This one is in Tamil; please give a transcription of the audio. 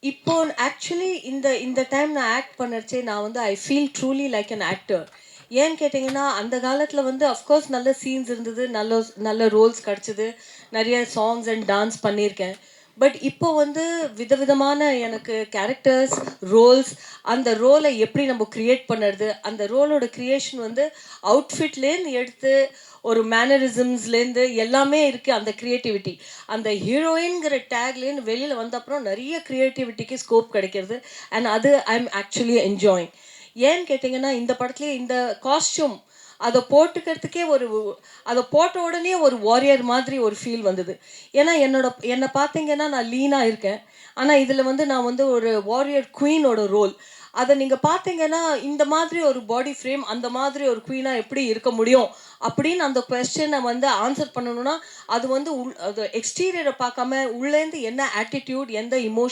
இப்போ ஆக்சுவலி இந்த இந்த டைம் நான் ஆக்ட் பண்ணச்சே நான் வந்து I feel truly like an actor. ஏன்னு கேட்டிங்கன்னா அந்த காலத்தில் வந்து அஃப்கோர்ஸ் நல்ல சீன்ஸ் இருந்தது, நல்ல நல்ல ரோல்ஸ் கிடச்சிது, நிறைய சாங்ஸ் அண்ட் டான்ஸ் பண்ணியிருக்கேன். பட் இப்போ வந்து விதவிதமான எனக்கு கேரக்டர்ஸ், ரோல்ஸ், அந்த ரோலை எப்படி நம்ம கிரியேட் பண்ணுறது, அந்த ரோலோட கிரியேஷன் வந்து அவுட்ஃபிட்லேருந்து எடுத்து ஒரு மேனரிசம்ஸ்லேருந்து எல்லாமே இருக்குது. அந்த க்ரியேட்டிவிட்டி அந்த ஹீரோயின்கிற டேக்லேருந்து வெளியில் வந்த அப்புறம் நிறைய க்ரியேட்டிவிட்டிக்கு ஸ்கோப் கிடைக்கிறது. அண்ட் அது ஐ எம் ஆக்சுவலி என்ஜாயிங். ஏன்னு கேட்டிங்கன்னா இந்த படத்துலேயே இந்த காஸ்டியூம் அதை போட்டுக்கிறதுக்கே அதை போட்ட உடனே ஒரு வாரியர் மாதிரி ஒரு ஃபீல் வந்தது. ஏன்னா என்னை பார்த்தீங்கன்னா நான் லீனாக இருக்கேன், ஆனால் இதில் வந்து நான் வந்து ஒரு வாரியர் குவீனோட ரோல். அதை நீங்கள் பார்த்தீங்கன்னா இந்த மாதிரி ஒரு பாடி ஃப்ரேம், அந்த மாதிரி ஒரு குவீனாக எப்படி இருக்க முடியும் அப்படின்னு அந்த கொஸ்டினை வந்து ஆன்சர் பண்ணணும்னா அது வந்து அது எக்ஸ்டீரியரை பார்க்காம உள்ளேருந்து என்ன ஆட்டிடியூட், எந்த இமோஷன்